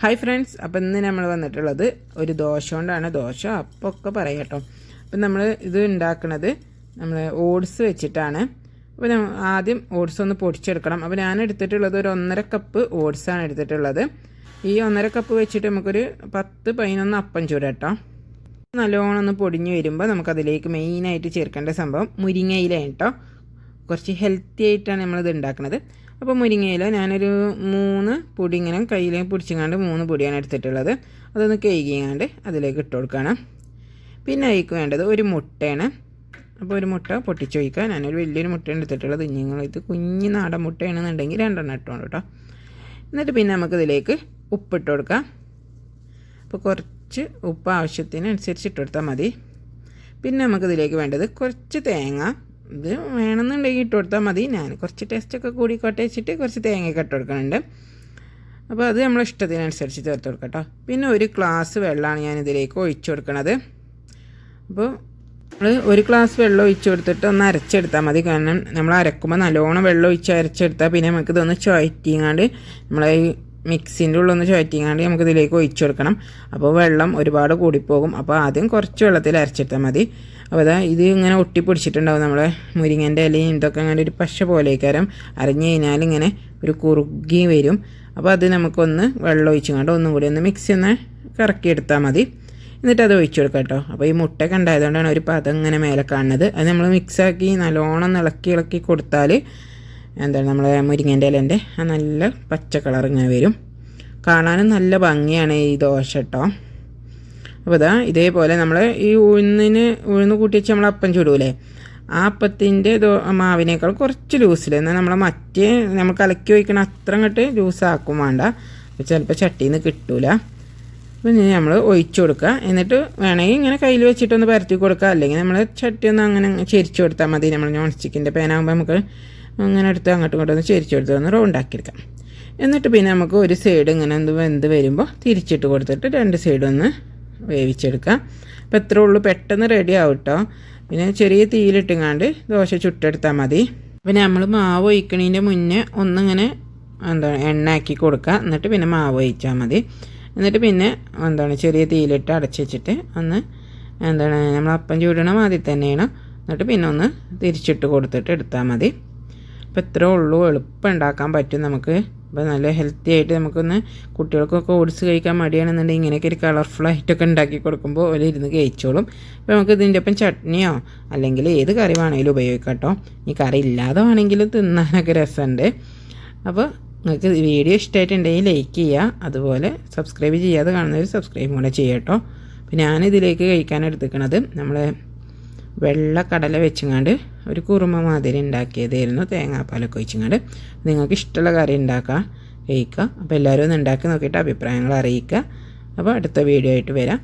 Hi friends, അപ്പോൾ ഇന്ന് നമ്മൾ വന്നിട്ടുള്ളത് ഒരു ദോശ കൊണ്ടാണ്. ദോശ അപ്പൊക്കെ പറയാം കേട്ടോ. അപ്പം നമ്മൾ ഇത് ഉണ്ടാക്കുന്നത് നമ്മൾ ഓട്സ് വെച്ചിട്ടാണ്. അപ്പോൾ ആദ്യം ഓട്സ് ഒന്ന് പൊടിച്ചെടുക്കണം. അപ്പോൾ ഞാൻ എടുത്തിട്ടുള്ളത് ഒരു 1.5 കപ്പ് ഓട്സാണ് എടുത്തിട്ടുള്ളത്. ഈ 1.5 കപ്പ് വെച്ചിട്ട് നമുക്കൊരു 10-11 അപ്പം ചൂടാം കേട്ടോ. നല്ലോണം ഒന്ന് പൊടിഞ്ഞ് വരുമ്പോൾ നമുക്കതിലേക്ക് മെയിനായിട്ട് ചേർക്കേണ്ട സംഭവം മുരിങ്ങയിലാണ് കേട്ടോ. കുറച്ച് ഹെൽത്തി ആയിട്ടാണ് നമ്മളിത് ഉണ്ടാക്കുന്നത്. അപ്പോൾ മുരിങ്ങയില ഞാനൊരു 3 പൊടി ഇങ്ങനെ കയ്യിൽ പിടിച്ചിങ്ങാണ്ട് 3 പൊടിയാണ് എടുത്തിട്ടുള്ളത്. അതൊന്ന് കഴുകിങ്ങാണ്ട് അതിലേക്ക് ഇട്ട് കൊടുക്കണം. പിന്നെ അതിലേക്ക് വേണ്ടത് ഒരു മുട്ടയാണ്. അപ്പോൾ ഒരു മുട്ട പൊട്ടിച്ച് വയ്ക്കുക. ഞാനൊരു വലിയൊരു മുട്ടയാണ് എടുത്തിട്ടുള്ളത്. ഇത് കുഞ്ഞ് നാടൻ മുട്ടയാണെന്നുണ്ടെങ്കിൽ 2 ഇട്ടുകൊണ്ട് കേട്ടോ. എന്നിട്ട് പിന്നെ നമുക്കിതിലേക്ക് ഉപ്പിട്ട് കൊടുക്കാം. അപ്പോൾ കുറച്ച് ഉപ്പ് ആവശ്യത്തിനനുസരിച്ച് ഇട്ട് കൊടുത്താൽ മതി. പിന്നെ നമുക്കിതിലേക്ക് വേണ്ടത് കുറച്ച് തേങ്ങ. ഇത് വേണമെന്നുണ്ടെങ്കിൽ ഇട്ട് കൊടുത്താൽ മതി. ഞാൻ കുറച്ച് ടേസ്റ്റൊക്കെ കൂടിക്കോട്ടെ വെച്ചിട്ട് കുറച്ച് തേങ്ങയൊക്കെ ഇട്ട് കൊടുക്കുന്നുണ്ട്. അപ്പോൾ അത് നമ്മളെ ഇഷ്ടത്തിനനുസരിച്ച് ചേർത്ത് കൊടുക്കാം കേട്ടോ. പിന്നെ ഒരു ഗ്ലാസ് വെള്ളമാണ് ഞാനിതിലേക്ക് ഒഴിച്ചു കൊടുക്കുന്നത്. അപ്പോൾ നമ്മൾ ഒരു ഗ്ലാസ് വെള്ളം ഒഴിച്ചു കൊടുത്തിട്ട് ഒന്ന് അരച്ചെടുത്താൽ മതി. കാരണം നമ്മൾ അരക്കുമ്പോൾ നല്ലോണം വെള്ളം ഒഴിച്ച് അരച്ചെടുത്താൽ പിന്നെ നമുക്കിതൊന്ന് ചുവറ്റിങ്ങാണ്ട് നമ്മളെ ഈ മിക്സിൻ്റെ ഉള്ളൊന്ന് ചുവറ്റിങ്ങാണ്ട് നമുക്കിതിലേക്ക് ഒഴിച്ചു കൊടുക്കണം. അപ്പോൾ വെള്ളം ഒരുപാട് കൂടിപ്പോകും. അപ്പോൾ ആദ്യം കുറച്ച് വെള്ളത്തിൽ അരച്ചെടുത്താൽ മതി. അപ്പോൾ അതാ ഇത് ഇങ്ങനെ ഒട്ടിപ്പിടിച്ചിട്ടുണ്ടാവും. നമ്മളെ മുരിങ്ങൻ്റെ ഇലയും ഇതൊക്കെ അങ്ങനെ ഒരു പശ പോലെയൊക്കെ അരഞ്ഞു കഴിഞ്ഞാൽ ഇങ്ങനെ ഒരു കുറുകി വരും. അപ്പോൾ അത് നമുക്കൊന്ന് വെള്ളം ഒഴിച്ചുകൊണ്ട് ഒന്നും കൂടി ഒന്ന് മിക്സി ഒന്ന് കറക്കിയെടുത്താൽ മതി. എന്നിട്ട് അത് ഒഴിച്ചു കൊടുക്കാം കേട്ടോ. അപ്പോൾ ഈ മുട്ടയൊക്കെ ഉണ്ടായതുകൊണ്ടാണ് ഒരു പദം ഇങ്ങനെ മേലെ കാണുന്നത്. അത് നമ്മൾ മിക്സാക്കി നല്ലോണം ഇളക്കി കൊടുത്താൽ എന്താണ് നമ്മളെ മുരിങ്ങൻ്റെ ഇലേൻ്റെ ആ നല്ല പച്ച കളർ ഇങ്ങനെ വരും. കാണാനും നല്ല ഭംഗിയാണ് ഈ ദോശ കേട്ടോ. അപ്പോൾ ഇതാ ഇതേപോലെ നമ്മൾ ഈ ഉഴുന്ന് കൂട്ടി വെച്ച് നമ്മൾ അപ്പം ചൂടൂലേ, ആ അപ്പത്തിൻ്റെ മാവിനേക്കാൾ കുറച്ച് ലൂസിൽ എന്നാൽ നമ്മൾ മറ്റേ നമ്മൾ കലക്കി വയ്ക്കണ അത്ര അങ്ങോട്ട് ലൂസാക്കും വേണ്ട. അപ്പോൾ ചിലപ്പോൾ ചട്ടിയിൽ നിന്ന് കിട്ടൂല. അപ്പോൾ നമ്മൾ ഒഴിച്ചു കൊടുക്കുക. എന്നിട്ട് വേണമെങ്കിൽ ഇങ്ങനെ കയ്യിൽ വെച്ചിട്ടൊന്ന് പരത്തി കൊടുക്കുക. അല്ലെങ്കിൽ നമ്മൾ ചട്ടി ഒന്ന് അങ്ങനെ ചെരിച്ചു കൊടുത്താൽ മതി. നമ്മൾ നോൺ സ്റ്റിക്കിൻ്റെ പാനാകുമ്പോൾ നമുക്ക് അങ്ങനെ എടുത്ത് അങ്ങോട്ടും ഇങ്ങോട്ടും ഒന്ന് ചെരിച്ചു കൊടുത്ത് ഒന്ന് റൗണ്ടാക്കിയെടുക്കാം. എന്നിട്ട് പിന്നെ നമുക്ക് ഒരു സൈഡ് ഇങ്ങനെ വെന്ത് വരുമ്പോൾ തിരിച്ചിട്ട് കൊടുത്തിട്ട് 2 സൈഡും ഒന്ന് വേവിച്ചെടുക്കാം. അപ്പോൾ എത്ര ഉള്ളൂ, പെട്ടെന്ന് റെഡി ആവും കേട്ടോ. പിന്നെ ചെറിയ തീയിലിട്ടുങ്ങാണ്ട് ദോശ ചുട്ടെടുത്താൽ മതി. പിന്നെ നമ്മൾ മാവ് ഒഴിക്കണതിൻ്റെ മുന്നേ ഒന്നിങ്ങനെ എണ്ണ ആക്കി കൊടുക്കുക. എന്നിട്ട് പിന്നെ മാവ് ഒഴിച്ചാൽ മതി. എന്നിട്ട് പിന്നെ ചെറിയ തീയിലിട്ട് അടച്ച് വെച്ചിട്ട് ഒന്ന് നമ്മൾ അപ്പം ചൂടണ മാതിരി തന്നെയാണ്. എന്നിട്ട് പിന്നെ ഒന്ന് തിരിച്ചിട്ട് കൊടുത്തിട്ട് എടുത്താൽ മതി. അപ്പോൾ ഇത്രേ ഉള്ളൂ, എളുപ്പം ഉണ്ടാക്കാൻ പറ്റും നമുക്ക്. അപ്പോൾ നല്ല ഹെൽത്തി ആയിട്ട് നമുക്കൊന്ന് കുട്ടികൾക്കൊക്കെ ഓട്സ് കഴിക്കാൻ മടിയാണെന്നുണ്ടെങ്കിൽ ഇങ്ങനെയൊക്കെ ഒരു കളർഫുള്ളായിട്ടൊക്കെ ഉണ്ടാക്കി കൊടുക്കുമ്പോൾ ഒരു ഇരുന്ന് കഴിച്ചോളും. അപ്പോൾ നമുക്ക് ഇതിൻ്റെ ഒപ്പം ചട്നിയോ അല്ലെങ്കിൽ ഏത് കറി വേണമെങ്കിലും ഉപയോഗിക്കാം കേട്ടോ. ഈ കറി ഇല്ലാതെ വേണമെങ്കിലും തിന്നാനൊക്കെ രസമുണ്ട്. അപ്പോൾ നിങ്ങൾക്ക് വീഡിയോ ഇഷ്ടമായിട്ടുണ്ടെങ്കിൽ ലൈക്ക് ചെയ്യുക. അതുപോലെ സബ്സ്ക്രൈബ് ചെയ്യാതെ കാണുന്നവർ സബ്സ്ക്രൈബ് കൂടെ ചെയ്യുക കേട്ടോ. അപ്പോൾ ഞാനിതിലേക്ക് കഴിക്കാൻ എടുത്തിരിക്കണത് നമ്മളെ വെള്ള കടല വെച്ചിങ്ങാണ്ട് ഒരു കുറുമ മാതിരി ഉണ്ടാക്കിയതായിരുന്നു. തേങ്ങാപ്പാലൊക്കെ ഒഴിച്ചിങ്ങാണ്ട് നിങ്ങൾക്ക് ഇഷ്ടമുള്ള കറി ഉണ്ടാക്കുക, കഴിക്കുക. അപ്പോൾ എല്ലാവരും ഒന്ന് ഉണ്ടാക്കി നോക്കിയിട്ട് അഭിപ്രായങ്ങൾ അറിയിക്കുക. അപ്പോൾ അടുത്ത വീഡിയോ ആയിട്ട് വരാം.